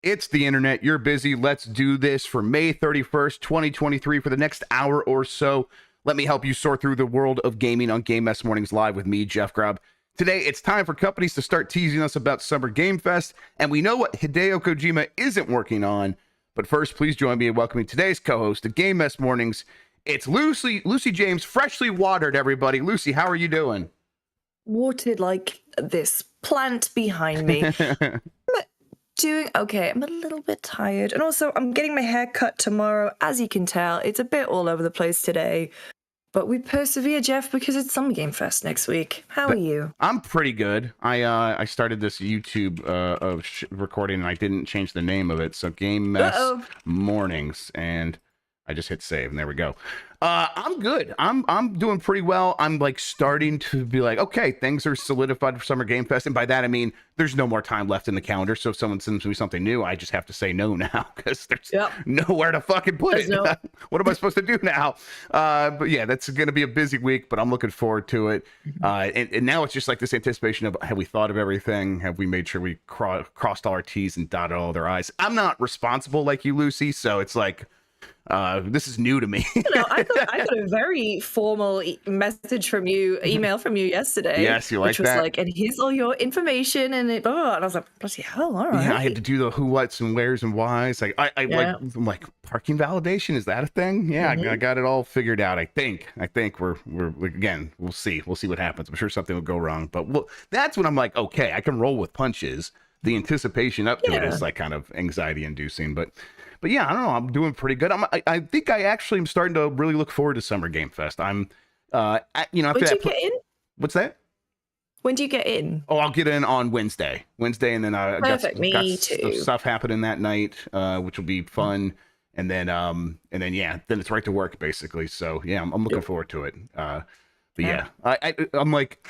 It's the internet. You're busy. Let's do this for May 31st, 2023 for the next hour or so. Let me help you sort through the world of gaming on Game Mess Mornings Live with me, Jeff Grubb. Today, it's time for companies to start teasing us about Summer Game Fest, and we know what Hideo Kojima isn't working on. But first, please join me in welcoming today's co-host of Game Mess Mornings. It's Lucy James, freshly watered, everybody. Lucy, how are you doing? Watered like this plant behind me. Doing okay. I'm a little bit tired. And also, I'm getting my hair cut tomorrow. As you can tell, it's a bit all over the place today. But we persevere, Jeff, because it's Summer Game Fest next week. How are you? I'm pretty good. I started this YouTube recording, and I didn't change the name of it. So Game Mess Mornings, and I just hit save, and there we go. I'm good. I'm doing pretty well. I'm like starting to be like, okay, things are solidified for Summer Game Fest, and by that I mean there's no more time left in the calendar. So if someone sends me something new, I just have to say no now because there's nowhere to fucking put it. What am I supposed to do now? But yeah, that's going to be a busy week, but I'm looking forward to it. And now it's just like this anticipation of, have we thought of everything? Have we made sure we crossed all our T's and dotted all their I's? I'm not responsible like you, Lucy, so it's like, this is new to me. I got a very formal email from you yesterday. Yes, you like which was that? Like, and here's all your information, and and I was like, bloody hell, all right. Yeah, I had to do the who, whats, and wheres and whys. Like, I'm like, parking validation, is that a thing? Yeah, I got it all figured out. I think we're again, we'll see what happens. I'm sure something will go wrong, but that's when I'm like, okay, I can roll with punches. The anticipation up to it is like kind of anxiety inducing, but yeah, I don't know. I'm doing pretty good. I think I actually am starting to really look forward to Summer Game Fest. I'm, after that. Get in? What's that? When do you get in? Oh, I'll get in on Wednesday, and then I got stuff happening that night, which will be fun. And then then it's right to work basically. So yeah, I'm looking forward to it. But yeah, I'm like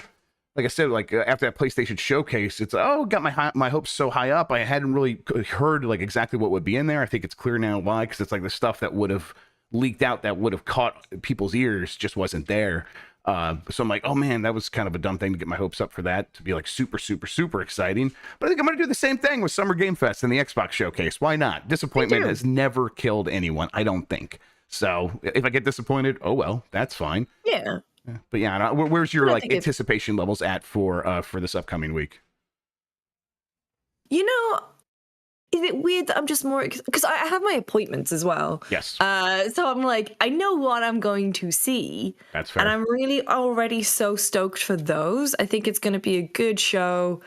I said, like after that PlayStation showcase, it's got my hopes so high up. I hadn't really heard like exactly what would be in there. I think it's clear now why, because it's like the stuff that would have leaked out that would have caught people's ears just wasn't there. So I'm like, oh man, that was kind of a dumb thing to get my hopes up for that to be like super, super, super exciting. But I think I'm going to do the same thing with Summer Game Fest and the Xbox showcase. Why not? Disappointment has never killed anyone, I don't think. So if I get disappointed, oh well, that's fine. Yeah. But yeah, where's your like anticipation levels at for this upcoming week? You know, is it weird that I'm just more, because I have my appointments as well. Yes. So I'm like, I know what I'm going to see. That's fair. And I'm really already so stoked for those. I think it's going to be a good show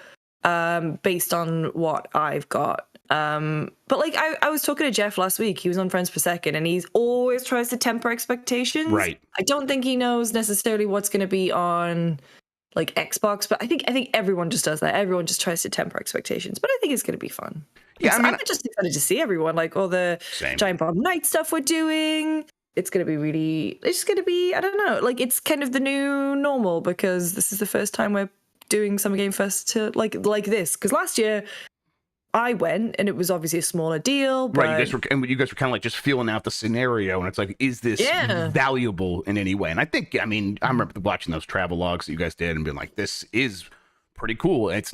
based on what I've got. But like I was talking to Jeff last week. He was on Friends Per Second, and he's always tries to temper expectations. Right. I don't think he knows necessarily what's going to be on like Xbox, but I think everyone just does that. Everyone just tries to temper expectations. But I think it's going to be fun. Yeah, I'm just excited to see everyone, like all the Giant Bomb Night stuff we're doing. It's going to be it's going to be, I don't know, like it's kind of the new normal because this is the first time we're doing Summer Game Fest to like this. Because last year I went and it was obviously a smaller deal. But... Right, you guys were kind of like just feeling out the scenario, and it's like, is this valuable in any way? And I remember watching those travel logs that you guys did and being like, this is pretty cool. It is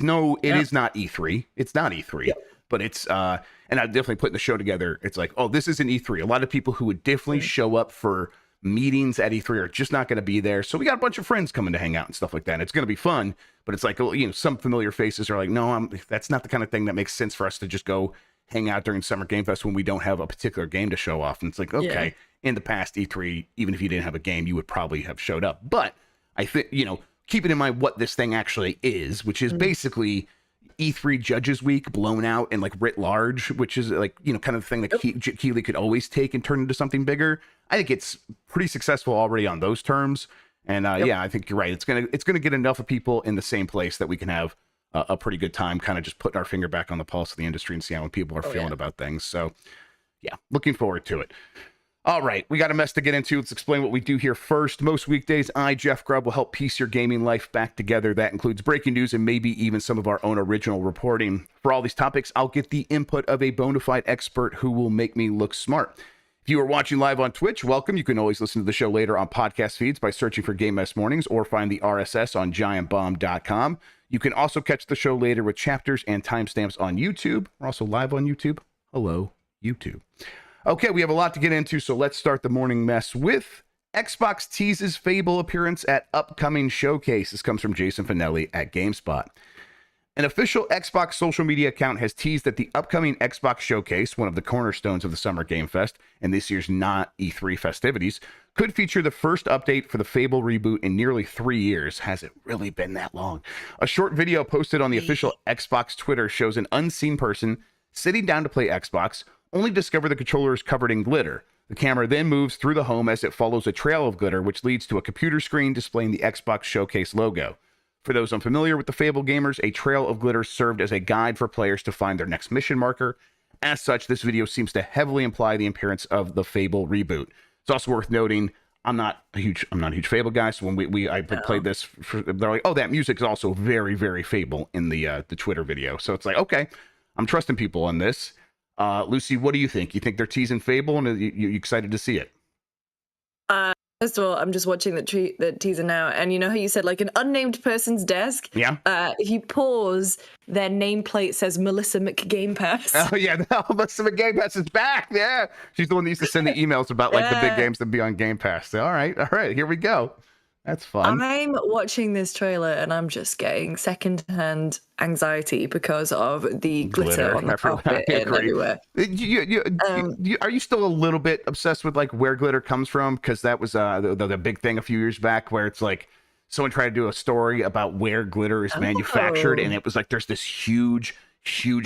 not E3. It's not E3, but it's and I definitely putting the show together. It's like, oh, this isn't E3. A lot of people who would definitely show up for meetings at E3 are just not going to be there. So we got a bunch of friends coming to hang out and stuff like that. And it's going to be fun, but it's like, some familiar faces are like, no, that's not the kind of thing that makes sense for us to just go hang out during Summer Game Fest when we don't have a particular game to show off. And it's like, okay, in the past E3, even if you didn't have a game, you would probably have showed up. But I think, keeping in mind what this thing actually is, which is basically E3 Judges Week blown out and like writ large, which is like, kind of the thing that Keighley could always take and turn into something bigger. I think it's pretty successful already on those terms. And I think you're right. It's gonna get enough of people in the same place that we can have a pretty good time, kind of just putting our finger back on the pulse of the industry and see how people are feeling about things. So yeah, looking forward to it. All right, we got a mess to get into. Let's explain what we do here first. Most weekdays, I, Jeff Grubb, will help piece your gaming life back together. That includes breaking news and maybe even some of our own original reporting. For all these topics, I'll get the input of a bona fide expert who will make me look smart. If you are watching live on Twitch, welcome. You can always listen to the show later on podcast feeds by searching for Game Mess Mornings or find the RSS on giantbomb.com. You can also catch the show later with chapters and timestamps on YouTube. We're also live on YouTube. Hello, YouTube. Okay, we have a lot to get into, so let's start the morning mess with Xbox teases Fable appearance at upcoming showcase. This comes from Jason Finelli at GameSpot. An official Xbox social media account has teased that the upcoming Xbox Showcase, one of the cornerstones of the Summer Game Fest and this year's not E3 festivities, could feature the first update for the Fable reboot in nearly 3 years. Has it really been that long? A short video posted on the official Xbox Twitter shows an unseen person sitting down to play Xbox, only discover the controller is covered in glitter. The camera then moves through the home as it follows a trail of glitter, which leads to a computer screen displaying the Xbox Showcase logo. For those unfamiliar with the Fable gamers, a trail of glitter served as a guide for players to find their next mission marker. As such, this video seems to heavily imply the appearance of the Fable reboot. It's also worth noting, I'm not a huge Fable guy, so when I played this, they're like, oh, that music is also very, very Fable in the Twitter video. So it's like, okay, I'm trusting people on this. Lucy, what do you think? You think they're teasing Fable, and you excited to see it? First of all, I'm just watching the teaser now, and you know how you said like an unnamed person's desk? Yeah. If you pause, their nameplate says Melissa McGamepass. Oh yeah, Melissa McGamepass is back. Yeah, she's the one that used to send the emails about like the big games that be on Game Pass. So, all right, here we go. That's fun. I'm watching this trailer and I'm just getting secondhand anxiety because of the glitter on the carpet and everywhere. Are you still a little bit obsessed with like where glitter comes from? Because that was the big thing a few years back, where it's like someone tried to do a story about where glitter is manufactured, and it was like there's this huge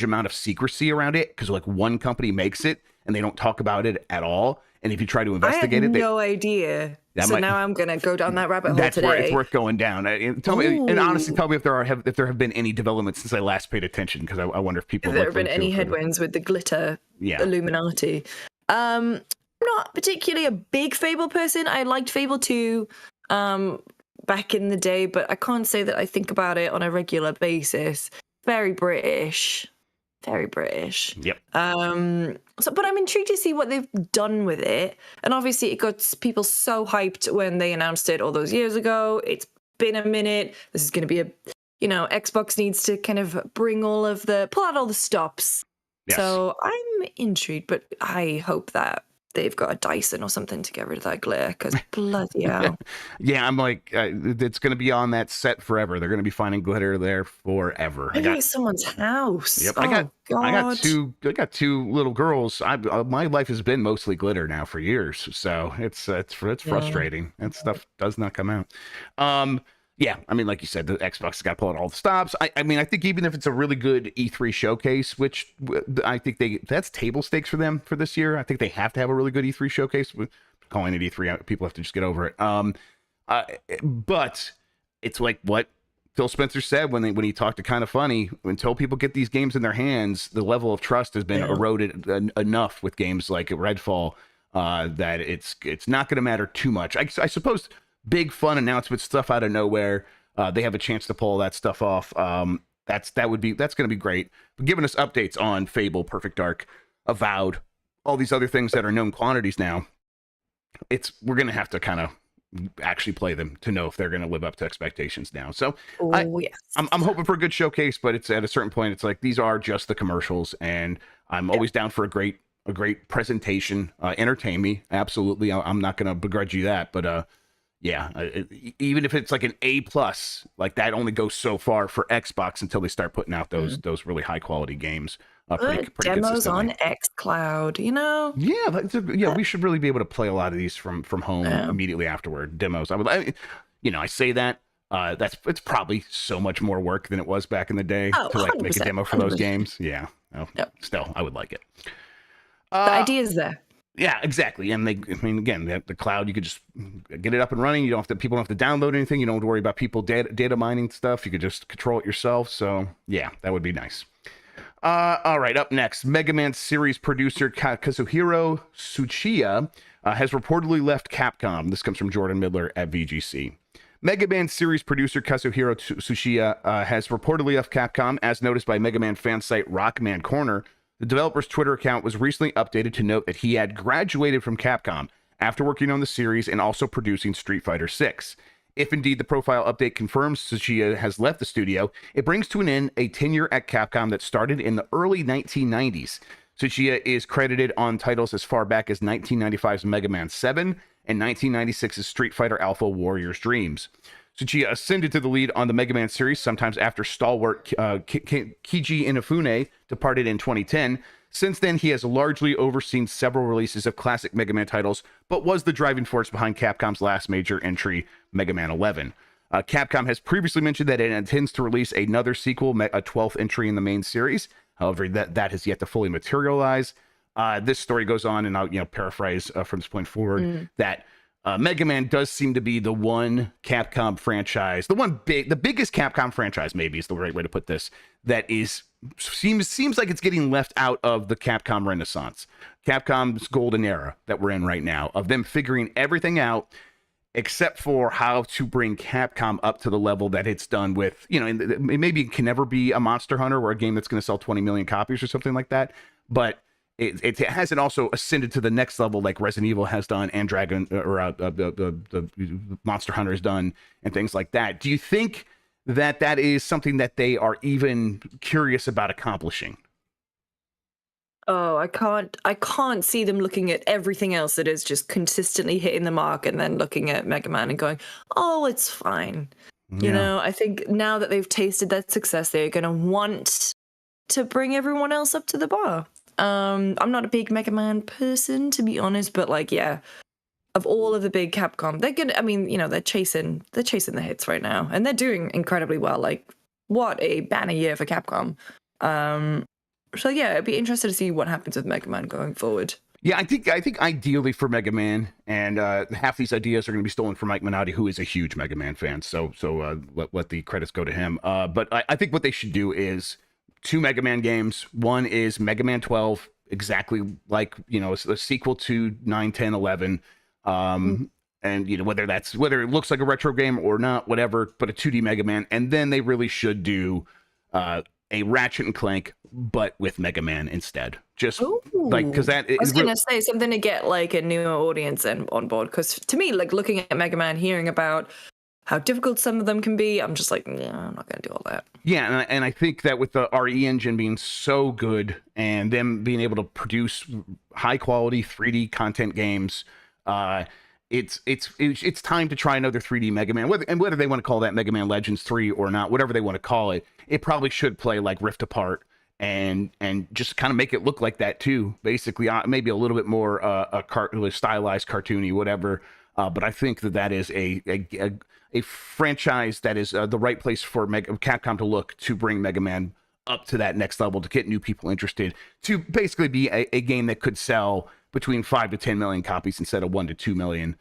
amount of secrecy around it because like one company makes it and they don't talk about it at all. And if you try to investigate it, no idea. Now I'm gonna go down that rabbit hole today. That's where it's worth going down. Tell me, and honestly, tell me if there have been any developments since I last paid attention, because I wonder if people. Have there been any headwinds with the glitter Illuminati? I'm not particularly a big Fable person. I liked Fable 2 back in the day, but I can't say that I think about it on a regular basis. Very British. Yep. But I'm intrigued to see what they've done with it. And obviously it got people so hyped when they announced it all those years ago. It's been a minute. This is going to be Xbox needs to kind of pull out all the stops. Yes. So I'm intrigued, but I hope that they've got a Dyson or something to get rid of that glitter, because bloody hell. Yeah, I'm like, it's going to be on that set forever. They're going to be finding glitter there forever. Maybe it's someone's house. Yep, I got two little girls. My life has been mostly glitter now for years, so it's frustrating. That stuff does not come out. Yeah, I mean, like you said, the Xbox has got to pull out all the stops. I mean, I think even if it's a really good E3 showcase, which I think that's table stakes for them for this year. I think they have to have a really good E3 showcase. Calling it E3, people have to just get over it. But it's like what Phil Spencer said when he talked to Kind of Funny. Until people get these games in their hands, the level of trust has been eroded enough with games like Redfall that it's not going to matter too much. I suppose. Big fun announcement stuff out of nowhere. They have a chance to pull that stuff off. That's going to be great. But giving us updates on Fable, Perfect Dark, Avowed, all these other things that are known quantities now. We're going to have to kind of actually play them to know if they're going to live up to expectations now. So yes. I'm hoping for a good showcase, but it's at a certain point, it's like these are just the commercials, and I'm always down for a great presentation. Entertain me, absolutely. I'm not going to begrudge you that, but even if it's like an A+, like that only goes so far for Xbox until they start putting out those really high quality games. Pretty demos on xCloud, Yeah, we should really be able to play a lot of these from home immediately afterward. Demos. I say that. It's probably so much more work than it was back in the day to like make a demo for those games. Yeah. Still, I would like it. The idea is there. Yeah, exactly. And again, the cloud, you could just get it up and running. People don't have to download anything. You don't have to worry about people data mining stuff. You could just control it yourself. So yeah, that would be nice. All right, up next, Mega Man series producer Kazuhiro Tsuchiya has reportedly left Capcom. This comes from Jordan Midler at VGC. Mega Man series producer Kazuhiro Tsuchiya has reportedly left Capcom, as noticed by Mega Man fan site Rockman Corner. The developer's Twitter account was recently updated to note that he had graduated from Capcom after working on the series and also producing Street Fighter VI. If indeed the profile update confirms Tsuchiya has left the studio, it brings to an end a tenure at Capcom that started in the early 1990s. Tsuchiya is credited on titles as far back as 1995's Mega Man 7 and 1996's Street Fighter Alpha Warrior's Dreams. Tsuchiya ascended to the lead on the Mega Man series sometimes after stalwart Keiji Inafune departed in 2010. Since then, he has largely overseen several releases of classic Mega Man titles, but was the driving force behind Capcom's last major entry, Mega Man 11. Capcom has previously mentioned that it intends to release another sequel, a 12th entry in the main series. However, that has yet to fully materialize. This story goes on, and I'll paraphrase from this point forward, that Mega Man does seem to be the one Capcom franchise, the biggest Capcom franchise, maybe is the right way to put this, that seems like it's getting left out of the Capcom Renaissance, Capcom's golden era that we're in right now, of them figuring everything out except for how to bring Capcom up to the level that it's done with, maybe it can never be a Monster Hunter or a game that's going to sell 20 million copies or something like that, but it hasn't also ascended to the next level like Resident Evil has done and Dragon or the Monster Hunter has done and things like that. Do you think that is something that they are even curious about accomplishing? Oh, I can't see them looking at everything else that is just consistently hitting the mark and then looking at Mega Man and going, oh, it's fine. Yeah. I think now that they've tasted that success, they're going to want to bring everyone else up to the bar. I'm not a big Mega Man person, to be honest, but of all of the big Capcom, they're good. I mean, they're chasing the hits right now, and they're doing incredibly well. Like, what a banner year for Capcom. So yeah, I'd be interested to see what happens with Mega Man going forward. Yeah, I think ideally for Mega Man, and half these ideas are going to be stolen from Mike Minotti, who is a huge Mega Man fan. So let the credits go to him. But I think what they should do is 2 Mega Man games. One is Mega Man 12, exactly like a sequel to 9, 10, 11. And whether it looks like a retro game or not, whatever, but a 2D Mega Man. And then they really should do a Ratchet and Clank, but with Mega Man instead. Just because that is, I was gonna say something to get like a newer audience on board. Because to me, like looking at Mega Man, hearing about how difficult some of them can be, I'm just like, yeah, I'm not gonna do all that. Yeah, and I think that with the RE engine being so good and them being able to produce high quality 3D content games, it's time to try another 3D Mega Man. Whether they want to call that Mega Man Legends 3 or not, whatever they want to call it, it probably should play like Rift Apart and just kind of make it look like that too. Basically, maybe a little bit more stylized, cartoony, whatever. But I think that is a franchise that is the right place for Capcom to look to bring Mega Man up to that next level, to get new people interested, to basically be a game that could sell between 5 to 10 million copies instead of 1 to 2 million,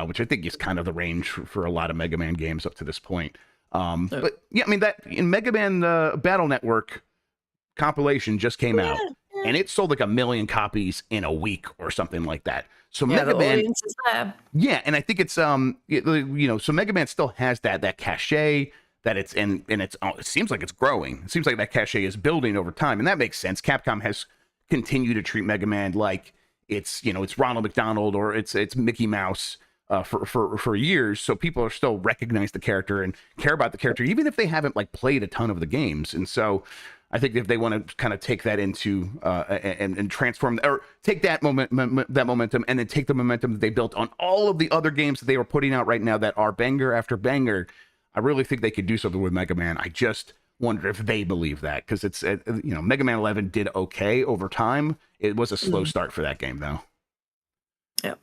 which I think is kind of the range for a lot of Mega Man games up to this point. But yeah, I mean, that in Mega Man Battle Network compilation just came out, and it sold like 1 million copies in a week or something like that. So Mega Man, yeah, and I think it's so Mega Man still has that cachet that it's and it seems like it's growing. It seems like that cachet is building over time, and that makes sense. Capcom has continued to treat Mega Man like it's Ronald McDonald or it's Mickey Mouse for years, so people are still recognize the character and care about the character, even if they haven't like played a ton of the games. And so I think if they want to kind of take that into and transform or take that momentum and then take the momentum that they built on all of the other games that they were putting out right now that are banger after banger, I really think they could do something with Mega Man. I just wonder if they believe that, because it's Mega Man 11 did okay over time. It was a slow start for that game though. Yep.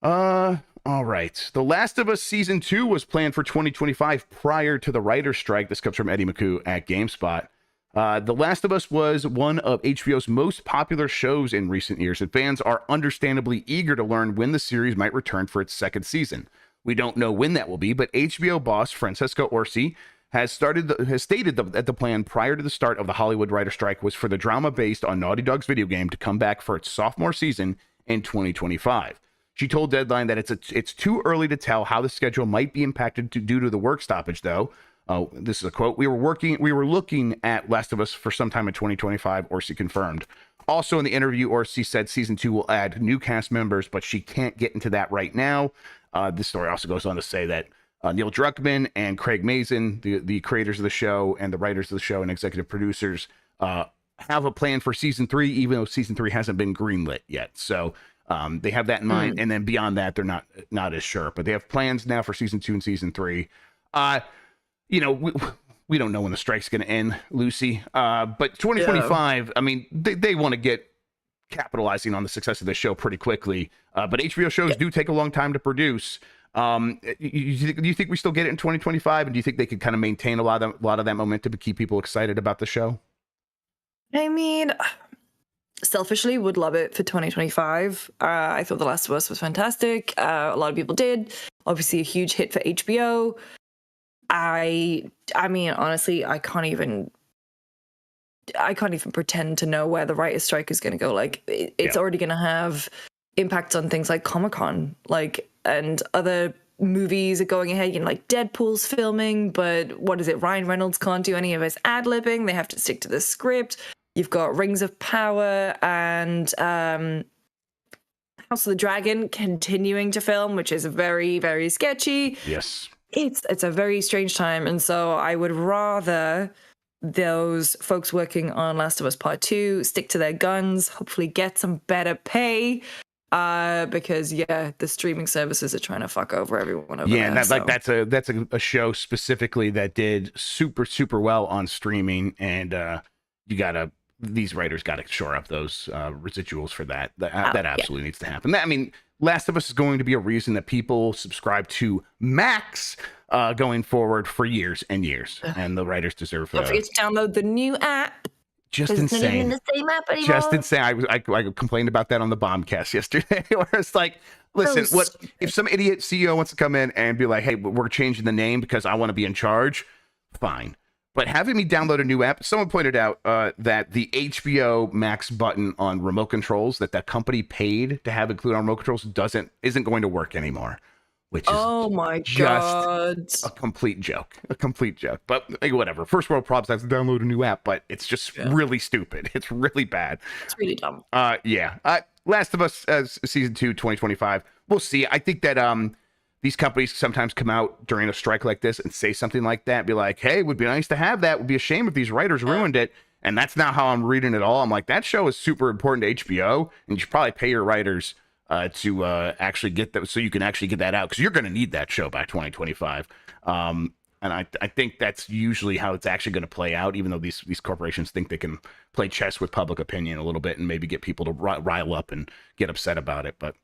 All right. The Last of Us Season 2 was planned for 2025 prior to the writer's strike. This comes from Eddie McCoo at GameSpot. The Last of Us was one of HBO's most popular shows in recent years, and fans are understandably eager to learn when the series might return for its second season. We don't know when that will be, but HBO boss Francesca Orsi has stated that the plan prior to the start of the Hollywood writer strike was for the drama based on Naughty Dog's video game to come back for its sophomore season in 2025. She told Deadline that it's too early to tell how the schedule might be impacted due to the work stoppage, though. This is a quote: "We were looking at Last of Us for some time in 2025." Orsi confirmed. Also in the interview, Orsi said season 2 will add new cast members, but she can't get into that right now. This story also goes on to say that Neil Druckmann and Craig Mazin, the creators of the show and the writers of the show and executive producers, have a plan for season 3, even though season 3 hasn't been greenlit yet. So they have that in mind. And then beyond that, they're not as sure. But they have plans now for season 2 and season 3. We don't know when the strike's going to end, Lucy. But 2025, I mean, they want to get capitalizing on the success of the show pretty quickly. But HBO shows do take a long time to produce. Do you think we still get it in 2025? And do you think they could kind of maintain a lot of that momentum to keep people excited about the show? I mean, selfishly would love it for 2025. I thought The Last of Us was fantastic. A lot of people did. Obviously a huge hit for HBO. I mean, honestly, I can't even pretend to know where the writer's strike is going to go. Like, it's already going to have impacts on things like Comic-Con, and other movies are going ahead. Like Deadpool's filming, but what is it? Ryan Reynolds can't do any of his ad-libbing. They have to stick to the script. You've got Rings of Power and House of the Dragon continuing to film, which is very, very sketchy. Yes. It's a very strange time, and so I would rather those folks working on Last of Us Part 2 stick to their guns, hopefully get some better pay, because the streaming services are trying to fuck over everyone over there. And that's a show specifically that did super, super well on streaming, and these writers gotta shore up those residuals for that. That absolutely needs to happen. I mean, Last of Us is going to be a reason that people subscribe to Max going forward for years and years, and the writers deserve. Don't forget to download the new app. Just insane. It's not even the same app anymore. Just insane. I complained about that on the Bombcast yesterday, where it's like, listen, what if some idiot CEO wants to come in and be like, hey, we're changing the name because I want to be in charge? Fine. But having me download a new app, someone pointed out that the HBO Max button on remote controls that company paid to have included on remote controls isn't going to work anymore, which is just a complete joke. But whatever. First world problems. I have to download a new app, but it's just really stupid. It's really bad. It's really dumb. Last of Us season 2, 2025. We'll see. I think that these companies sometimes come out during a strike like this and say something like that, be like, hey, it would be nice to have that. It would be a shame if these writers ruined it. And that's not how I'm reading it all. I'm like, that show is super important to HBO, and you should probably pay your writers to actually get that, so you can actually get that out, because you're going to need that show by 2025. And I think that's usually how it's actually going to play out, even though these corporations think they can play chess with public opinion a little bit and maybe get people to rile up and get upset about it. But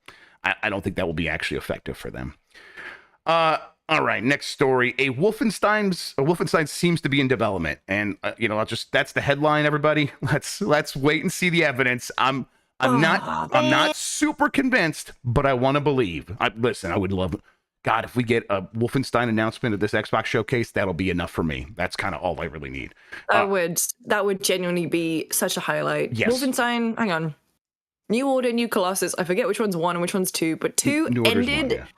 I don't think that will be actually effective for them. All right, next story. Wolfenstein seems to be in development, and that's the headline. Everybody, let's wait and see the evidence. I'm not super convinced, but I want to believe. I would love, God, if we get a Wolfenstein announcement at this Xbox showcase, that'll be enough for me. That's kind of all I really need. That would genuinely be such a highlight. Yes. Wolfenstein, hang on. New Order, New Colossus. I forget which one's 1 and which one's 2, but 2 ended. 1,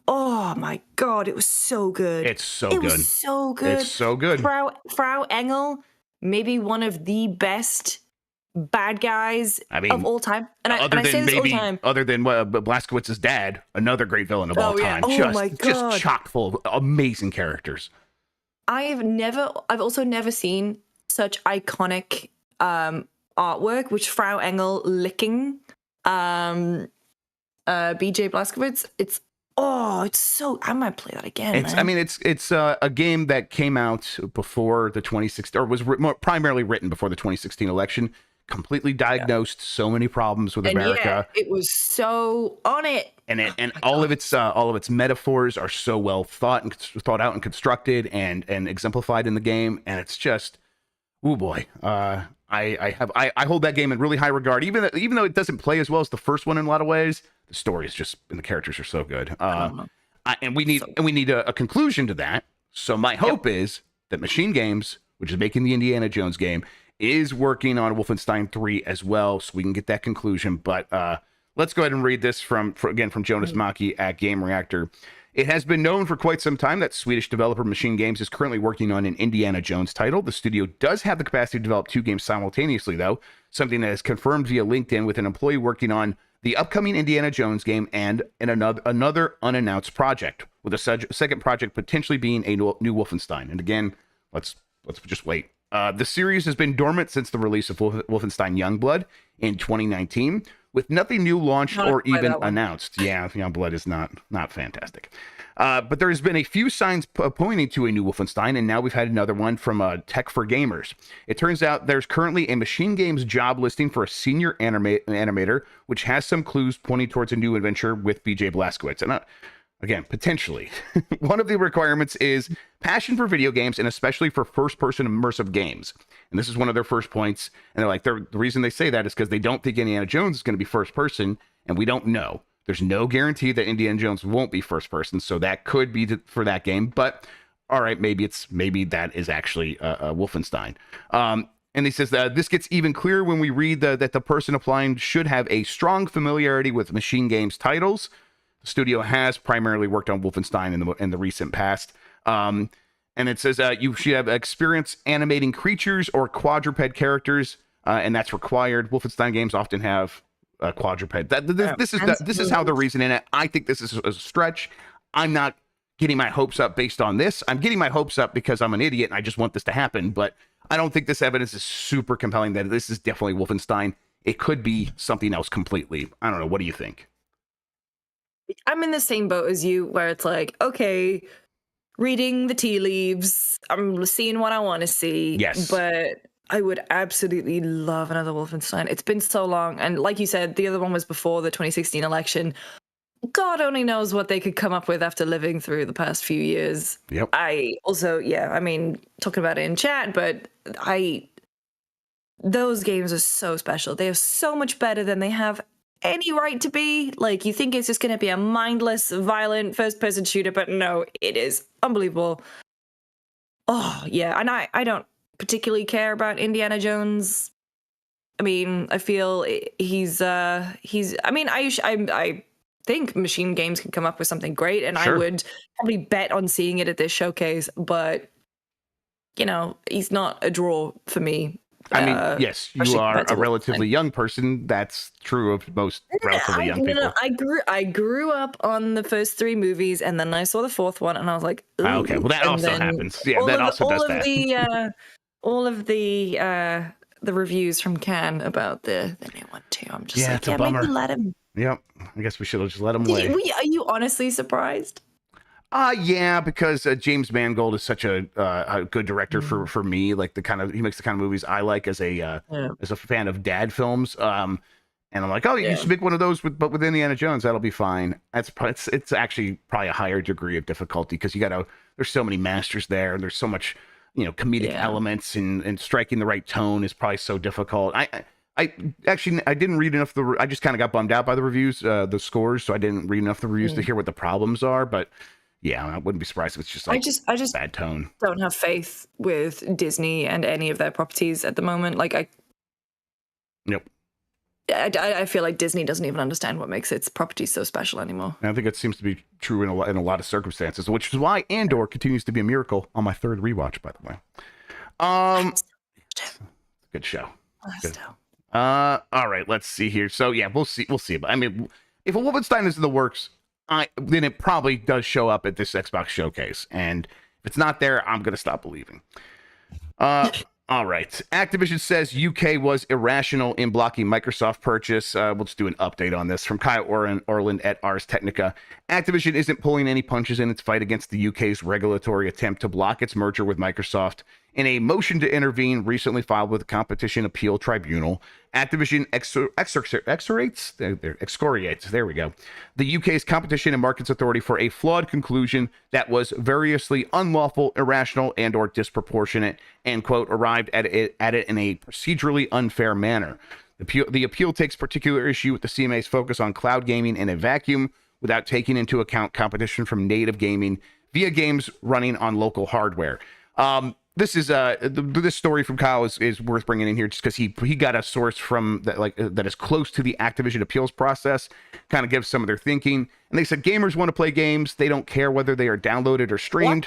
Oh my God, it was so good. It's so good. It was so good. It's so good. Frau Engel, maybe one of the best bad guys of all time. And I say this all the time. Other than Blazkowicz's dad, another great villain of all time. My God. Just chock full of amazing characters. I've also never seen such iconic artwork, which Frau Engel licking BJ Blazkowicz. It's so. I might play that again. It's a game that came out before the 2016, or was primarily written before the 2016 election. Completely diagnosed so many problems with America. It was so on it. And all of its metaphors are so well thought out and constructed and exemplified in the game. And it's just, oh boy. I hold that game in really high regard, even though it doesn't play as well as the first one in a lot of ways. The story is just, and the characters are so good. And we need a conclusion to that. So my hope is that Machine Games, which is making the Indiana Jones game, is working on Wolfenstein 3 as well, so we can get that conclusion. But let's go ahead and read this from Jonas Maki at Game Reactor. It has been known for quite some time that Swedish developer Machine Games is currently working on an Indiana Jones title. The studio does have the capacity to develop 2 games simultaneously, though, something that is confirmed via LinkedIn, with an employee working on the upcoming Indiana Jones game, and another unannounced project, with a second project potentially being a new Wolfenstein. And again, let's just wait. The series has been dormant since the release of Wolfenstein Youngblood in 2019, with nothing new launched or even announced. Yeah, Youngblood is not fantastic. But there has been a few signs pointing to a new Wolfenstein, and now we've had another one from Tech for Gamers. It turns out there's currently a Machine Games job listing for a senior animator, which has some clues pointing towards a new adventure with BJ Blazkowicz. And again, potentially. One of the requirements is passion for video games, and especially for first-person immersive games. And this is one of their first points. And they're like, the reason they say that is because they don't think Indiana Jones is going to be first-person, and we don't know. There's no guarantee that Indiana Jones won't be first-person, so that could be for that game. But all right, maybe that is actually Wolfenstein. And he says that this gets even clearer when we read that the person applying should have a strong familiarity with Machine Games titles. The studio has primarily worked on Wolfenstein in the recent past. And it says you should have experience animating creatures or quadruped characters, and that's required. Wolfenstein games often have a quadruped. This is how they're reasoning it. I think this is a stretch. I'm not getting my hopes up based on this. I'm getting my hopes up because I'm an idiot and I just want this to happen. But I don't think this evidence is super compelling that this is definitely Wolfenstein. It could be something else completely. I don't know. What do you think? I'm in the same boat as you, where it's like, okay, reading the tea leaves, I'm seeing what I want to see. Yes. But I would absolutely love another Wolfenstein. It's been so long. And like you said, the other one was before the 2016 election. God only knows what they could come up with after living through the past few years. Yep. I also, I mean, talking about it in chat, but those games are so special. They are so much better than they have any right to be. Like, you think it's just going to be a mindless, violent first-person shooter, but no, it is unbelievable. Oh, yeah, and I don't particularly care about Indiana Jones. I mean, I feel he's I mean, I think Machine Games can come up with something great, and sure. I would probably bet on seeing it at this showcase, but, he's not a draw for me. I mean, yes, you are a relatively young person. That's true of most relatively young people. No, I grew up on the first three movies, and then I saw the fourth one, and I was like, ooh. Okay, well, that also happens. Yeah, that also does that. All of the reviews from Cannes about the new one too. I'm just like, it's a bummer. Maybe let him. Yep, I guess we should have just let him wait. Are you honestly surprised? Yeah, because James Mangold is such a good director for me. Like he makes the kind of movies I like as a fan of dad films. And I'm like, you should make one of those, but with Indiana Jones, that'll be fine. It's actually probably a higher degree of difficulty because there's so many masters there, and there's so much comedic elements, and striking the right tone is probably so difficult. I didn't read enough. I just kind of got bummed out by the reviews, the scores, so I didn't read enough of the reviews to hear what the problems are, but. Yeah, I wouldn't be surprised if it's just like I just bad tone. Don't have faith with Disney and any of their properties at the moment. Like Nope. I feel like Disney doesn't even understand what makes its properties so special anymore. And I think it seems to be true in a lot of circumstances, which is why Andor continues to be a miracle on my third rewatch, by the way. Good show. Good. All right, let's see here. So yeah, we'll see. But I mean, if a Wolfenstein is in the works, then it probably does show up at this Xbox showcase. And if it's not there, I'm going to stop believing. All right. Activision says UK was irrational in blocking Microsoft purchase. We'll just do an update on this from Kyle Orland at Ars Technica. Activision isn't pulling any punches in its fight against the UK's regulatory attempt to block its merger with Microsoft. In a motion to intervene recently filed with the Competition Appeal Tribunal, Activision excoriates, there we go, the UK's Competition and Markets Authority for a flawed conclusion that was variously unlawful, irrational, and or disproportionate, and, quote, arrived at it in a procedurally unfair manner. The appeal takes particular issue with the CMA's focus on cloud gaming in a vacuum without taking into account competition from native gaming via games running on local hardware. This is this story from Kyle is worth bringing in here just because he got a source from that is close to the Activision appeals process, kind of gives some of their thinking, and they said gamers want to play games, they don't care whether they are downloaded or streamed.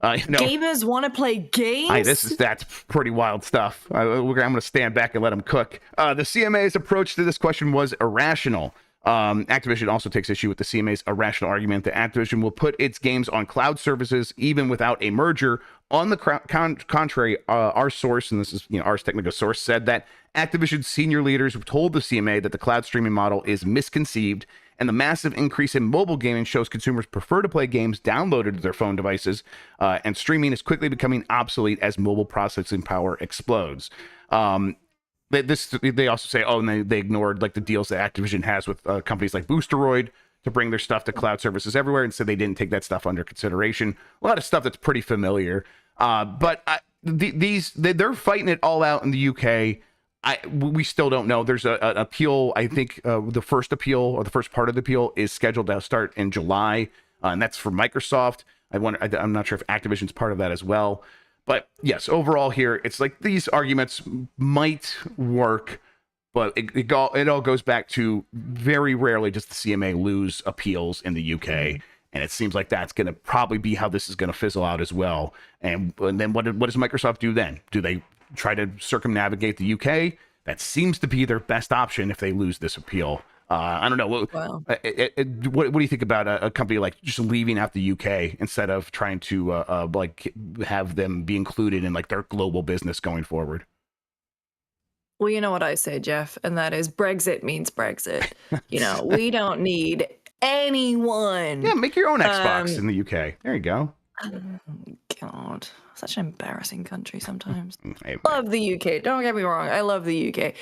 Gamers want to play games? That's pretty wild stuff. I'm going to stand back and let them cook. The CMA's approach to this question was irrational. Activision also takes issue with the CMA's irrational argument that Activision will put its games on cloud services even without a merger. On the contrary, our source, and this is Ars Technica source, said that Activision's senior leaders have told the CMA that the cloud streaming model is misconceived, and the massive increase in mobile gaming shows consumers prefer to play games downloaded to their phone devices, and streaming is quickly becoming obsolete as mobile processing power explodes. They also say, and they ignored like the deals that Activision has with companies like Boosteroid to bring their stuff to cloud services everywhere, and said they didn't take that stuff under consideration. A lot of stuff that's pretty familiar, but they're fighting it all out in the UK. We still don't know. There's an appeal. I think the first appeal, or the first part of the appeal, is scheduled to start in July, and that's for Microsoft. I'm not sure if Activision's part of that as well. But yes, overall here, it's like these arguments might work, but it all goes back to very rarely does the CMA lose appeals in the UK. And it seems like that's going to probably be how this is going to fizzle out as well. And then what does Microsoft do then? Do they try to circumnavigate the UK? That seems to be their best option if they lose this appeal. I don't know. Wow. What do you think about a company like just leaving out the UK instead of trying to like have them be included in like their global business going forward? Well, you know what I say, Jeff, and that is Brexit means Brexit. We don't need anyone. Yeah, make your own Xbox in the UK. There you go. God, such an embarrassing country sometimes. Love the UK. Don't get me wrong. I love the UK.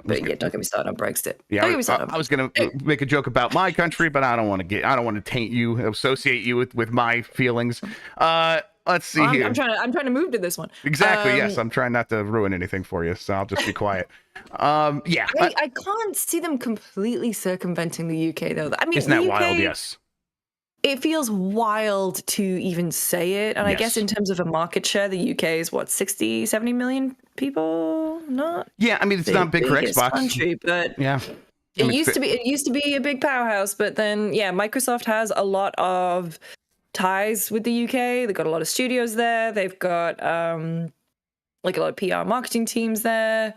But yeah, don't get me started on Brexit. Yeah, I was gonna make a joke about my country, but I don't want to taint you, associate you with my feelings. Let's see here. I'm trying to move to this one. Exactly. Yes, I'm trying not to ruin anything for you, so I'll just be quiet. Yeah. I can't see them completely circumventing the UK though. I mean, isn't that wild? Yes. It feels wild to even say it. And I guess in terms of a market share, the UK is what, 60, 70 million people? Not. Yeah, I mean, it's not big for Xbox. Country, but yeah. It used to be a big powerhouse, but then Microsoft has a lot of ties with the UK. They've got a lot of studios there. They've got like a lot of PR marketing teams there.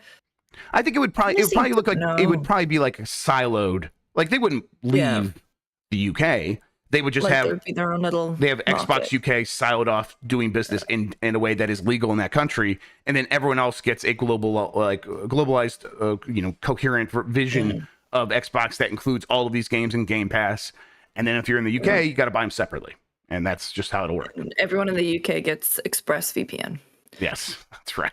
I think it would probably be like siloed. Like they wouldn't leave the UK. They would just have their own little. They have Xbox UK siloed off doing business in a way that is legal in that country, and then everyone else gets a globalized, coherent vision of Xbox that includes all of these games in Game Pass. And then if you're in the UK, you got to buy them separately, and that's just how it'll work. Everyone in the UK gets ExpressVPN. Yes, that's right.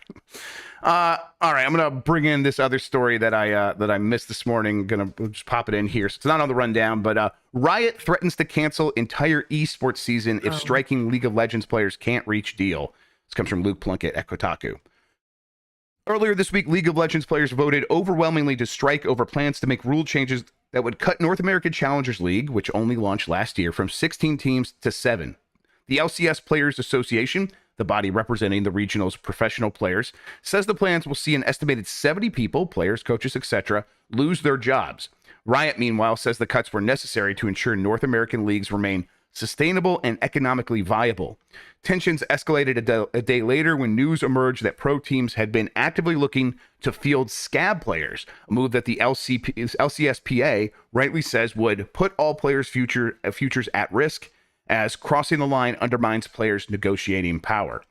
All right, I'm gonna bring in this other story that I missed this morning. Gonna just pop it in here. So it's not on the rundown, but Riot threatens to cancel entire esports season if striking League of Legends players can't reach deal. This comes from Luke Plunkett at Kotaku. Earlier this week, League of Legends players voted overwhelmingly to strike over plans to make rule changes that would cut North American Challengers League, which only launched last year, from 16 teams to 7. The LCS Players Association, the body representing the regional's professional players, says the plans will see an estimated 70 people, players, coaches, etc., lose their jobs. Riot, meanwhile, says the cuts were necessary to ensure North American leagues remain sustainable and economically viable. Tensions escalated a day later when news emerged that pro teams had been actively looking to field scab players, a move that the LCSPA rightly says would put all players' futures at risk, as crossing the line undermines players' negotiating power.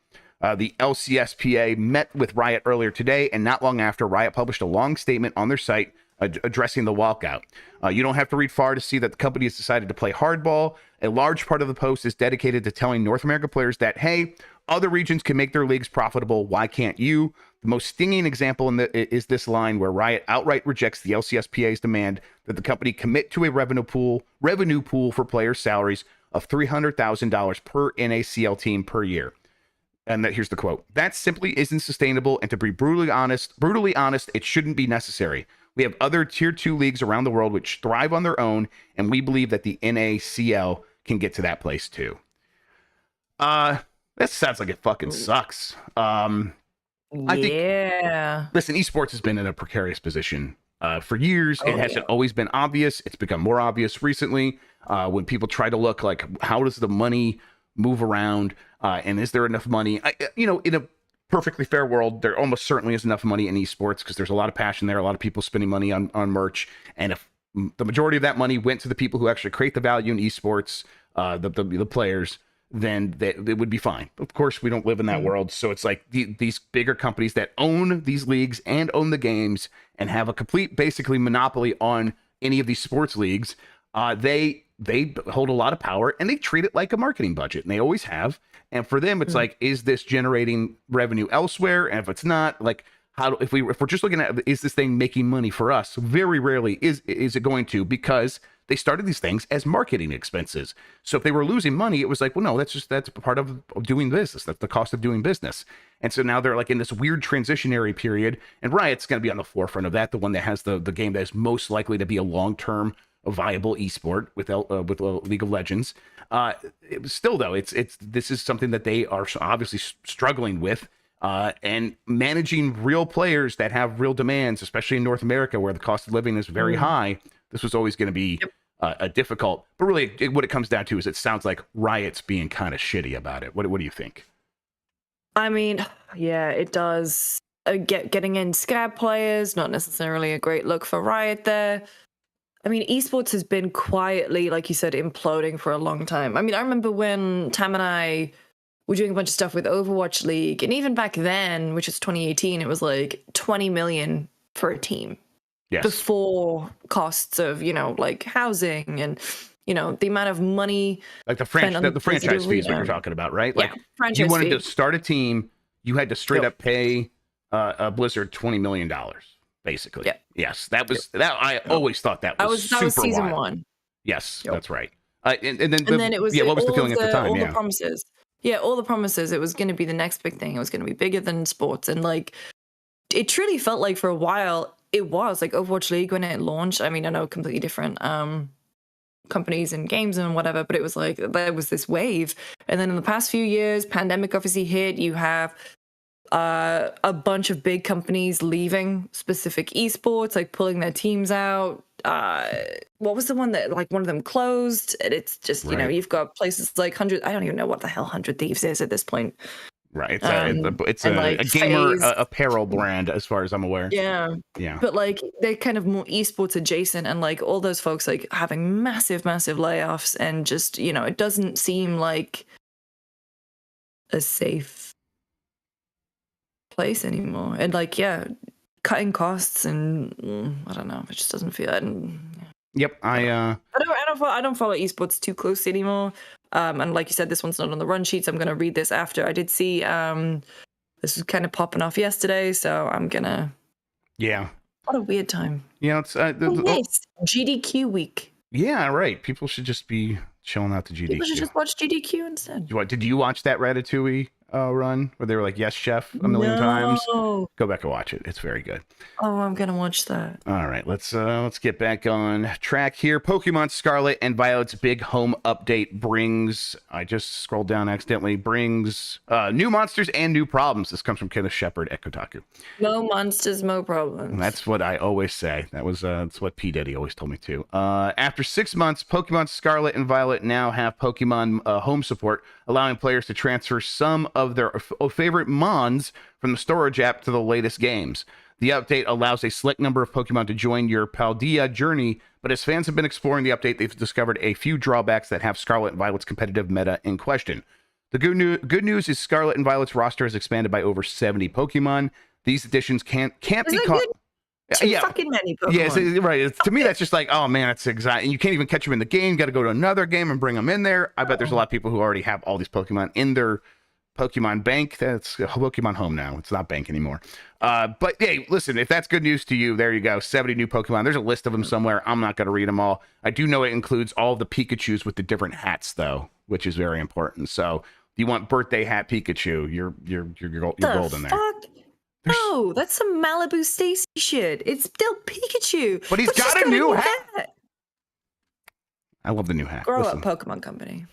The LCSPA met with Riot earlier today, and not long after, Riot published a long statement on their site addressing the walkout. You don't have to read far to see that the company has decided to play hardball. A large part of the post is dedicated to telling North American players that, hey, other regions can make their leagues profitable. Why can't you? The most stinging example is this line where Riot outright rejects the LCSPA's demand that the company commit to a revenue pool for players' salaries of $300,000 per NACL team per year. And here's the quote. That simply isn't sustainable, and to be brutally honest, it shouldn't be necessary. We have other tier 2 leagues around the world which thrive on their own, and we believe that the NACL can get to that place too. That sounds like it fucking sucks. I think, listen, esports has been in a precarious position for years. It hasn't always been obvious. It's become more obvious recently. When people try to look like, how does the money move around? And is there enough money? In a perfectly fair world, there almost certainly is enough money in esports because there's a lot of passion there, a lot of people spending money on merch. And if the majority of that money went to the people who actually create the value in esports, the players, then it would be fine. Of course, we don't live in that world. So it's like these bigger companies that own these leagues and own the games and have a complete, basically, monopoly on any of these sports leagues. They hold a lot of power, and they treat it like a marketing budget, and they always have. And for them, it's like, is this generating revenue elsewhere? And if it's not, like, if we're just looking at, is this thing making money for us? Very rarely is it going to, because they started these things as marketing expenses. So if they were losing money, it was like, well, no, that's part of doing business. That's the cost of doing business. And so now they're like in this weird transitionary period, and Riot's going to be on the forefront of that, the one that has the game that is most likely to be a long-term viable esport with League of Legends. Still though, this is something that they are obviously struggling with, and managing real players that have real demands, especially in North America where the cost of living is very high. This was always going to be difficult. But really, what it comes down to is it sounds like Riot's being kind of shitty about it. What do you think? I mean, yeah, it does. Getting in scab players, not necessarily a great look for Riot there. I mean, esports has been quietly, like you said, imploding for a long time. I mean, I remember when Tam and I were doing a bunch of stuff with Overwatch League, and even back then, which is 2018, it was like 20 million for a team. Yes. Before costs of, like housing and, the amount of money. Like the franchise fees that you're talking about, right? Yeah, like you wanted to start a team, you had to straight up pay Blizzard $20 million. Basically, yes, that was that. I always thought that was super season wild. 1. Yes, that's right. And then it was what was the feeling at the time? All the promises. Yeah, all the promises. It was going to be the next big thing. It was going to be bigger than sports, and like it truly felt like for a while it was like Overwatch League when it launched. I mean, I know completely different companies and games and whatever, but it was like there was this wave, and then in the past few years, pandemic obviously hit. You have a bunch of big companies leaving specific esports, like pulling their teams out. What was the one that like one of them closed? And it's just, you've got places like 100. I don't even know what the hell 100 Thieves is at this point. Right. It's a gamer apparel brand, as far as I'm aware. Yeah. Yeah. But like they're kind of more esports adjacent, and like all those folks like having massive layoffs, and just, it doesn't seem like a safe place anymore, and like cutting costs, and I don't know, it just doesn't feel it. Yep. I don't follow esports too closely anymore, and like you said, this one's not on the run sheets. I'm gonna read this after. I did see this was kind of popping off yesterday, so I'm gonna what a weird time. It's GDQ week. Yeah, right, people should just be chilling out to GDQ. People should just watch GDQ instead. Did you watch that Ratatouille run where they were like, yes, chef, a million times? Go back and watch it. It's very good. Oh, I'm gonna watch that. All right, let's get back on track here. Pokemon Scarlet and Violet's big home update brings, I just scrolled down accidentally, brings new monsters and new problems. This comes from Kenneth Shepard at Kotaku. No monsters, no problems. That's what I always say. That's what P. Diddy always told me too. After 6 months, Pokemon Scarlet and Violet now have Pokemon home support, allowing players to transfer some of their favorite mons from the storage app to the latest games. The update allows a select number of Pokemon to join your Paldea journey, but as fans have been exploring the update, they've discovered a few drawbacks that have Scarlet and Violet's competitive meta in question. The good news is Scarlet and Violet's roster has expanded by over 70 Pokemon. These additions can't be caught. Fucking many Pokemon. Yeah, right. To me, that's just like, oh man, it's exciting. You can't even catch them in the game. You got to go to another game and bring them in there. I bet there's a lot of people who already have all these Pokemon in their Pokemon bank. That's Pokemon Home now. It's not bank anymore. But hey, listen, if that's good news to you, there you go. 70 new Pokemon. There's a list of them somewhere. I'm not going to read them all. I do know it includes all the Pikachus with the different hats, though, which is very important. So if you want birthday hat Pikachu, you're golden there. No, that's some Malibu Stacy shit. It's still Pikachu. But he's got a new hat. I love the new hat. Grow up, Pokemon Company.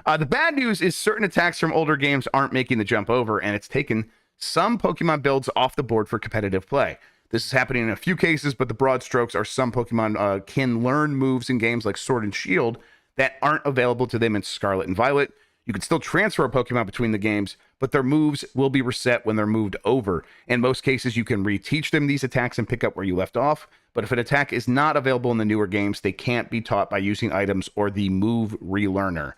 The bad news is certain attacks from older games aren't making the jump over, and it's taken some Pokemon builds off the board for competitive play. This is happening in a few cases, but the broad strokes are some Pokemon can learn moves in games like Sword and Shield that aren't available to them in Scarlet and Violet. You can still transfer a Pokemon between the games, but their moves will be reset when they're moved over. In most cases, you can reteach them these attacks and pick up where you left off, but if an attack is not available in the newer games, they can't be taught by using items or the move relearner.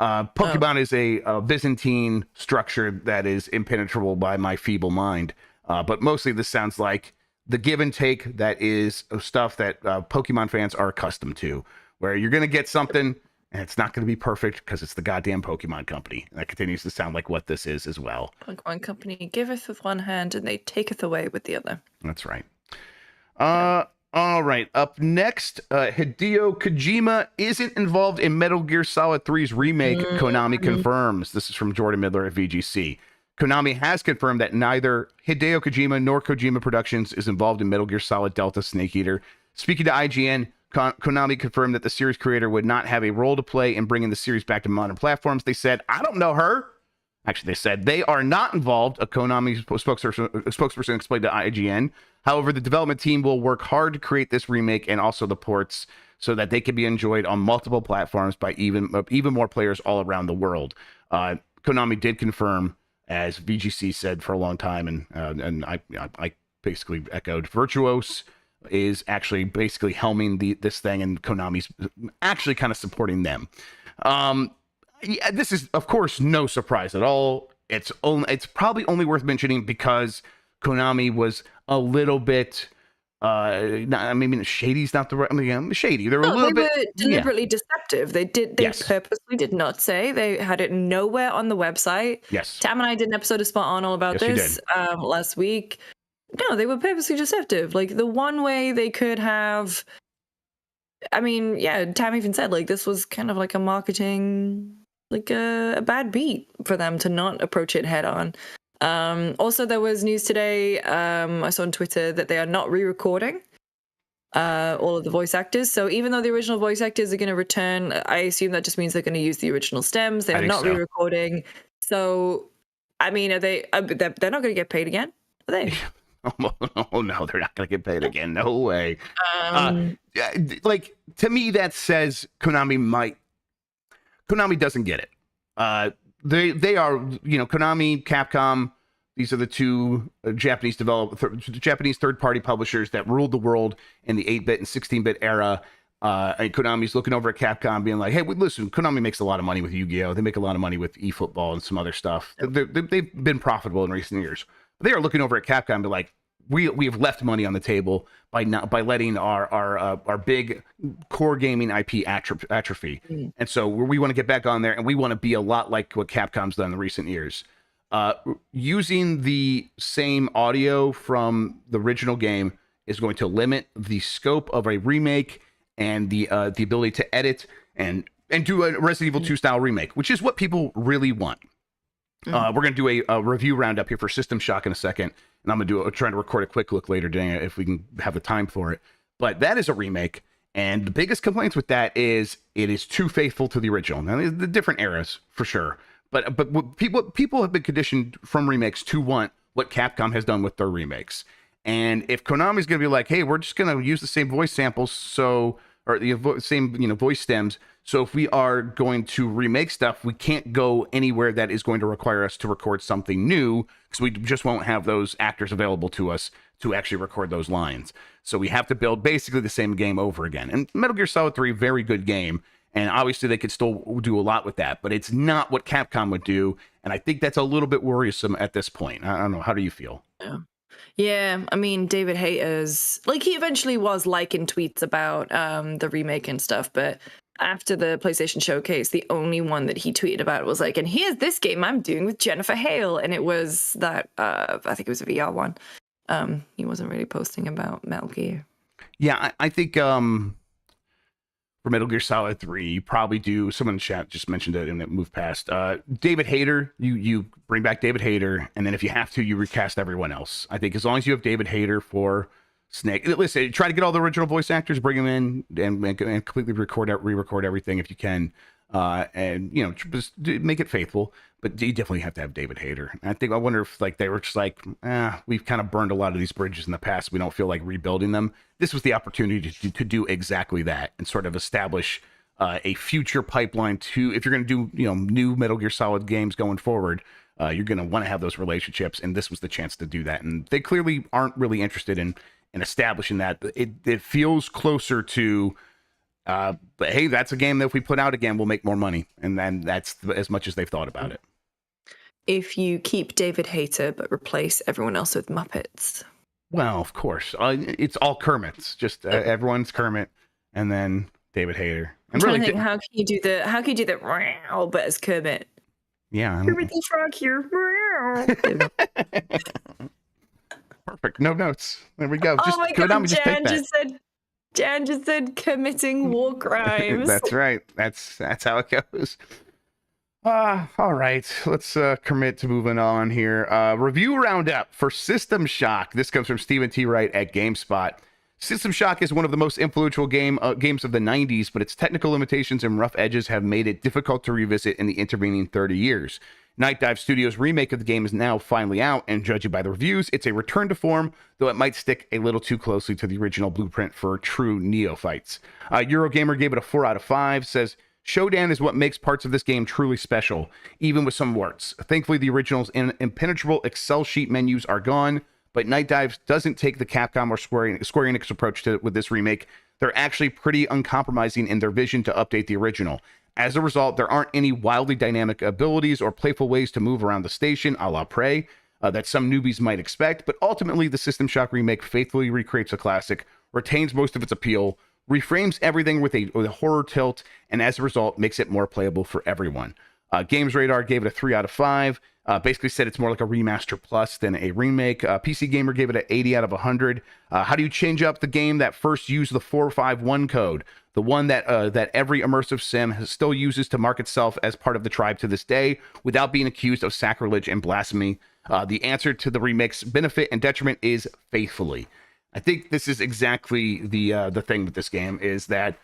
Pokemon is a Byzantine structure that is impenetrable by my feeble mind, but mostly this sounds like the give and take that is stuff that Pokemon fans are accustomed to, where you're going to get something and it's not going to be perfect because it's the goddamn Pokemon Company. And that continues to sound like what this is as well. Pokemon Company giveth with one hand and they taketh away with the other. That's right. All right. Up next, Hideo Kojima isn't involved in Metal Gear Solid 3's remake, Konami confirms. This is from Jordan Midler at VGC. Konami has confirmed that neither Hideo Kojima nor Kojima Productions is involved in Metal Gear Solid Delta Snake Eater. Speaking to IGN, Konami confirmed that the series creator would not have a role to play in bringing the series back to modern platforms. They said, I don't know her. Actually, they said they are not involved, a Konami spokesperson explained to IGN. However, the development team will work hard to create this remake and also the ports so that they can be enjoyed on multiple platforms by even more players all around the world. Konami did confirm, as VGC said for a long time, and I basically echoed, Virtuos is actually basically helming this thing, and Konami's actually kind of supporting them. Yeah, this is, of course, no surprise at all. It's probably only worth mentioning because Konami was a little bit, shady's not the right, shady. They were deliberately deceptive. They purposely did not say. They had it nowhere on the website. Yes. Tam and I did an episode of Spot On all about this last week. No, they were purposely deceptive. Like, the one way they could have, Tam even said, like, this was kind of like a marketing, like a bad beat for them to not approach it head on. Also, there was news today, I saw on Twitter, that they are not re-recording all of the voice actors. So even though the original voice actors are going to return, I assume that just means they're going to use the original stems. They are not re-recording. So, they're not going to get paid again, are they? Oh no, they're not going to get paid again. No way. To me, that says Konami doesn't get it. They are, Konami, Capcom. These are the two Japanese third-party publishers that ruled the world in the 8-bit and 16-bit era. And Konami's looking over at Capcom, being like, "Hey, listen, Konami makes a lot of money with Yu-Gi-Oh. They make a lot of money with eFootball and some other stuff. They've been profitable in recent years. They are looking over at Capcom, and be like, we have left money on the table by letting our big core gaming IP atrophy, and so we want to get back on there, and we want to be a lot like what Capcom's done in recent years, using the same audio from the original game is going to limit the scope of a remake and the ability to edit and do a Resident Evil 2 style remake, which is what people really want. We're going to do a review roundup here for System Shock in a second, and I'm going to trying to record a quick look later today if we can have the time for it. But that is a remake, and the biggest complaints with that is it is too faithful to the original. Now, there's the different eras for sure, but what people have been conditioned from remakes to want what Capcom has done with their remakes. And if Konami's going to be like, "Hey, we're just going to use the same voice samples, or the same voice stems. So if we are going to remake stuff, we can't go anywhere that is going to require us to record something new because we just won't have those actors available to us to actually record those lines. So we have to build basically the same game over again." And Metal Gear Solid 3, very good game. And obviously they could still do a lot with that, but it's not what Capcom would do. And I think that's a little bit worrisome at this point. I don't know. How do you feel? Yeah, David Hayter's, he eventually was liking tweets about the remake and stuff, but after the PlayStation Showcase, the only one that he tweeted about was and here's this game I'm doing with Jennifer Hale, and it was that, I think it was a VR one. He wasn't really posting about Metal Gear. Yeah, I think for Metal Gear Solid 3, you probably do, someone in the chat just mentioned it and it moved past. David Hayter, you bring back David Hayter, and then if you have to, you recast everyone else. I think as long as you have David Hayter for Snake, listen, try to get all the original voice actors, bring them in, and completely re-record everything if you can, and just make it faithful. But you definitely have to have David Hayter. And I wonder if they were just we've kind of burned a lot of these bridges in the past. We don't feel like rebuilding them. This was the opportunity to do exactly that and sort of establish a future pipeline to, if you're going to do, new Metal Gear Solid games going forward, you're going to want to have those relationships, and this was the chance to do that. And they clearly aren't really interested in establishing that. It feels closer to, but hey, that's a game that if we put out again, we'll make more money. And then that's as much as they've thought about it. If you keep David Hayter but replace everyone else with Muppets. Well, of course. It's all Kermits. Just everyone's Kermit, and then David Hayter. I'm trying to think, how can you do the meow, but as Kermit? Yeah. Kermit the Frog here. Perfect. No notes. There we go. Just go down. Jan just said committing war crimes. That's right. That's how it goes. All right. Let's commit to moving on here. Review roundup for System Shock. This comes from Stephen T. Wright at GameSpot. System Shock is one of the most influential games of the 90s, but its technical limitations and rough edges have made it difficult to revisit in the intervening 30 years. Night Dive Studios' remake of the game is now finally out, and judging by the reviews, it's a return to form, though it might stick a little too closely to the original blueprint for true neophytes. Eurogamer gave it a 4 out of 5, says, Shodan is what makes parts of this game truly special, even with some warts. Thankfully, the original's impenetrable Excel sheet menus are gone, but Night Dive doesn't take the Capcom or Square Enix approach with this remake. They're actually pretty uncompromising in their vision to update the original. As a result, there aren't any wildly dynamic abilities or playful ways to move around the station, a la Prey, that some newbies might expect, but ultimately the System Shock remake faithfully recreates a classic, retains most of its appeal, reframes everything with a horror tilt, and as a result makes it more playable for everyone. Games Radar gave it a 3 out of 5, basically said it's more like a remaster plus than a remake. PC Gamer gave it an 80 out of 100. How do you change up the game that first used the 451 code, the one that every immersive sim still uses to mark itself as part of the tribe to this day, without being accused of sacrilege and blasphemy? The answer to the remake's benefit and detriment is faithfully. I think this is exactly the thing with this game, is that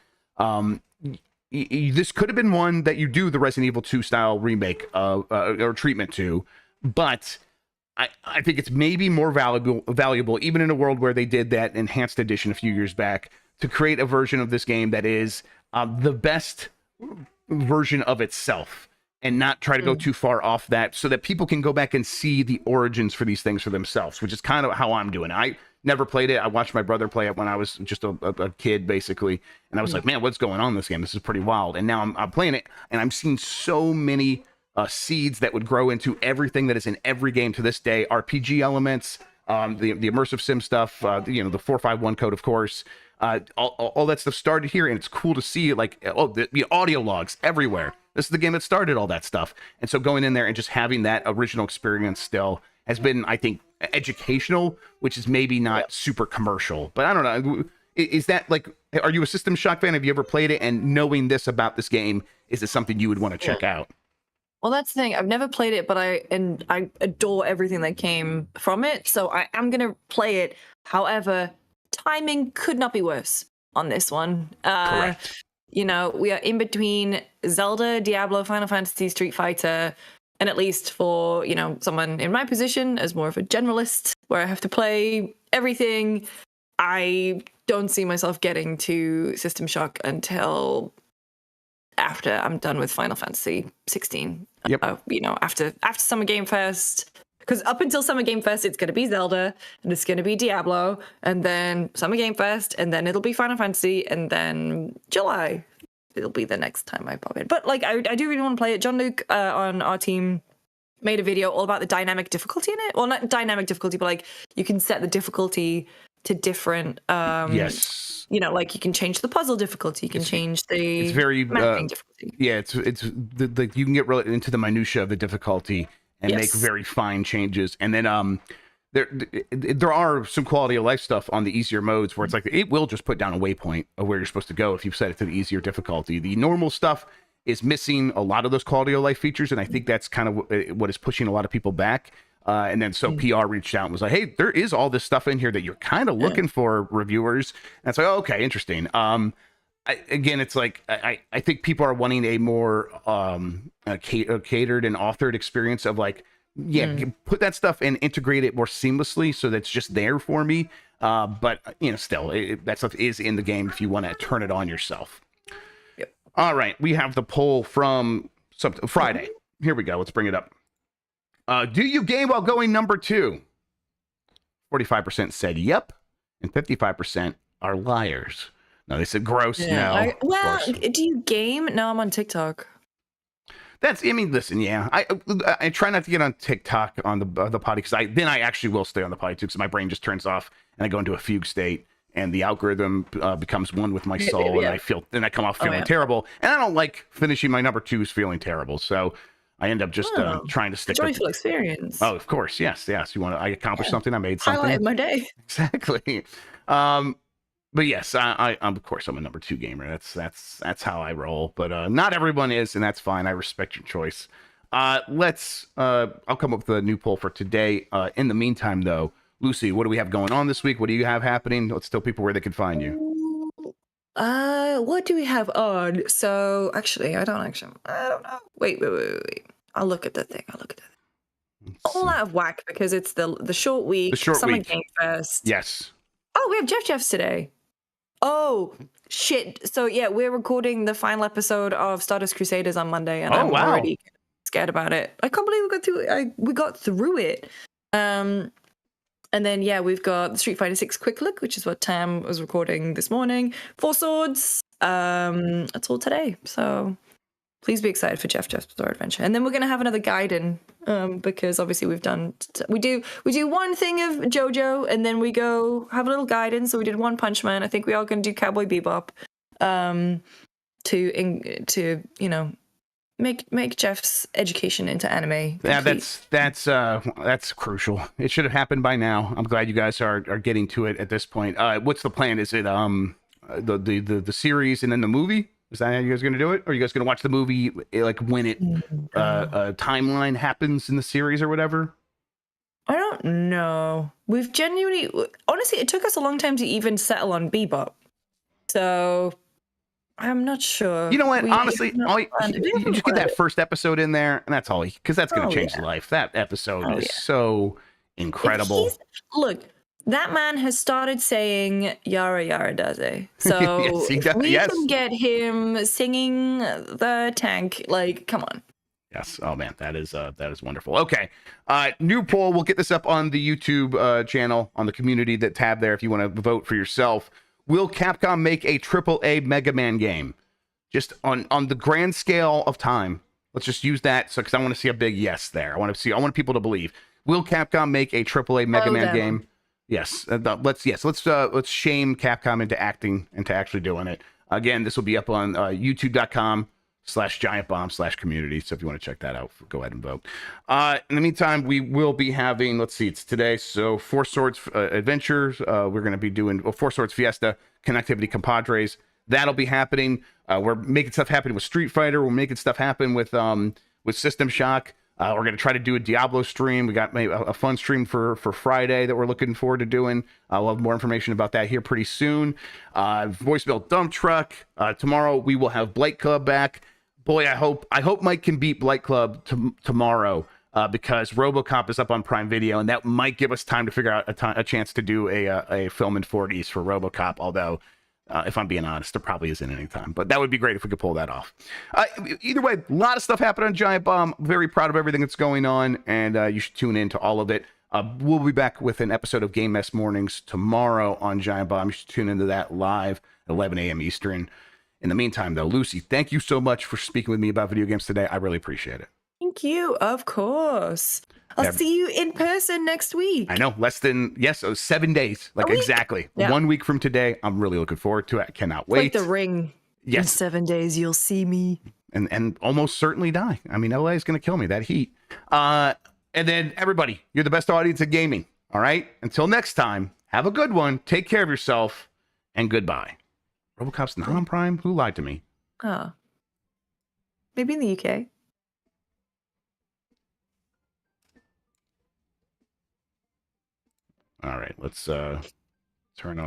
this could have been one that you do the Resident Evil 2 style remake or treatment to, but I think it's maybe more valuable, even in a world where they did that enhanced edition a few years back, to create a version of this game that is the best version of itself, and not try to go too far off that, so that people can go back and see the origins for these things for themselves, which is kind of how I'm doing. I never played it. I watched my brother play it when I was just a kid, basically, and I was like, man, what's going on in this game? This is pretty wild. And now I'm playing it, and I'm seeing so many seeds that would grow into everything that is in every game to this day. RPG elements, the immersive sim stuff, the 451 code, of course. All that stuff started here, and it's cool to see, like, the audio logs everywhere. This is the game that started all that stuff. And so going in there and just having that original experience still has been, I think, educational, which is maybe not super commercial. But I don't know. Is that, like, are you a System Shock fan? Have you ever played it? And knowing this about this game, is it something you would want to check out? Well, that's the thing. I've never played it, but I adore everything that came from it. So I am going to play it. However, timing could not be worse on this one. Correct. We are in between Zelda, Diablo, Final Fantasy, Street Fighter, and at least for, someone in my position as more of a generalist where I have to play everything, I don't see myself getting to System Shock until after I'm done with Final Fantasy 16. Yep. After Summer Game Fest. Because up until Summer Game Fest, it's going to be Zelda, and it's going to be Diablo, and then Summer Game Fest, and then it'll be Final Fantasy, and then July, it'll be the next time I pop in. But, like, I do really want to play it. John Luke on our team made a video all about the dynamic difficulty in it. Well, not dynamic difficulty, but, like, you can set the difficulty to different... yes. Like, you can change the puzzle difficulty, you can change the it's very mapping difficulty. Yeah, it's you can get into the minutia of the difficulty and make very fine changes. And then there are some quality of life stuff on the easier modes where it's like it will just put down a waypoint of where you're supposed to go if you set it to the easier difficulty. The normal stuff is missing a lot of those quality of life features, and I think that's kind of what is pushing a lot of people back. And then so PR reached out and was like, hey, there is all this stuff in here that you're kind of looking for, reviewers. And it's like, oh, okay, interesting. Again, it's like I think people are wanting a more catered and authored experience of, like, put that stuff and integrate it more seamlessly so that's just there for me. But still, that stuff is in the game if you want to turn it on yourself. Yep. All right, we have the poll from Friday. Here we go. Let's bring it up. Do you game while going number 2? 45% said yep, and 55% are liars. No, they said gross. Yeah, No. Do you game? No, I'm on TikTok. Listen, yeah. I try not to get on TikTok on the potty because I actually will stay on the potty too because my brain just turns off and I go into a fugue state and the algorithm becomes one with my soul and I come off feeling terrible and I don't like finishing my number 2s feeling terrible. So I end up just trying to stick. Joyful experience. Oh, of course, yes. I accomplished something. I made something. Highlight my day. Exactly. But yes, I'm of course I'm a number 2 gamer. That's how I roll. But not everyone is, and that's fine. I respect your choice. I'll come up with a new poll for today. In the meantime, though, Lucy, what do we have going on this week? What do you have happening? Let's tell people where they can find you. What do we have on? So actually, I don't know. Wait. I'll look at the thing. All out of whack because it's the short week. Summer Game Fest. Yes. Oh, we have Jeff's today. Oh shit! So yeah, we're recording the final episode of Stardust Crusaders on Monday, and I'm already scared about it. I can't believe we got through it. And then we've got the Street Fighter 6 Quick Look, which is what Tam was recording this morning. 4 Swords. That's all today. So please be excited for Jeff's Bizarre Adventure. And then we're gonna have another Gaiden, because obviously we do one thing of JoJo, and then we go have a little Gaiden. So we did One Punch Man. I think we are gonna do Cowboy Bebop, to make Jeff's education into anime. Yeah, that's crucial. It should have happened by now. I'm glad you guys are getting to it at this point. What's the plan? Is it the series and then the movie? Is that how you guys are going to do it? Or are you guys going to watch the movie like when it timeline happens in the series or whatever? I don't know. We've honestly, it took us a long time to even settle on Bebop. So I'm not sure. You know what? Honestly, you just get that first episode in there, and that's all. Because that's going to change life. That episode is so incredible. Look, that man has started saying "Yara Yara Daze," so if we can get him singing the tank, like, come on. Yes. Oh man, that is wonderful. Okay, new poll. We'll get this up on the YouTube channel on the community tab there if you want to vote for yourself. Will Capcom make a AAA Mega Man game? Just on the grand scale of time. Let's just use that because I want to see a big yes there. I want people to believe. Will Capcom make a AAA Mega Man game? Yes. Let's shame Capcom into acting, into actually doing it. Again, this will be up on youtube.com/giantbomb/community. So if you want to check that out, go ahead and vote. In the meantime, we will be having, let's see, it's today. So 4 Swords Adventures. We're going to be doing 4 Swords Fiesta, Connectivity Compadres. That'll be happening. We're making stuff happen with Street Fighter. We're making stuff happen with System Shock. We're going to try to do a Diablo stream. We got a fun stream for Friday that we're looking forward to doing. We'll have more information about that here pretty soon. Voicemail Dump Truck. Tomorrow we will have Blight Club back. Boy, I hope Mike can beat Blight Club tomorrow because RoboCop is up on Prime Video, and that might give us time to figure out a chance to do a film in 40s for RoboCop, although... if I'm being honest, there probably isn't any time, but that would be great if we could pull that off. Either way, a lot of stuff happened on Giant Bomb. Very proud of everything that's going on, and you should tune in to all of it. We'll be back with an episode of Game Mess Mornings tomorrow on Giant Bomb. You should tune into that live at 11 a.m. Eastern. In the meantime, though, Lucy, thank you so much for speaking with me about video games today. I really appreciate it. Thank you. Of course. I'll see you in person next week. I know, 7 days, exactly. Yeah. 1 week from today. I'm really looking forward to it. I cannot wait. Like The Ring. Yes. In 7 days, you'll see me. And almost certainly die. I mean, LA is going to kill me, that heat. And then everybody, you're the best audience at gaming. All right. Until next time, have a good one. Take care of yourself and goodbye. RoboCop's not on Prime? Who lied to me? Maybe in the UK. All right, let's turn off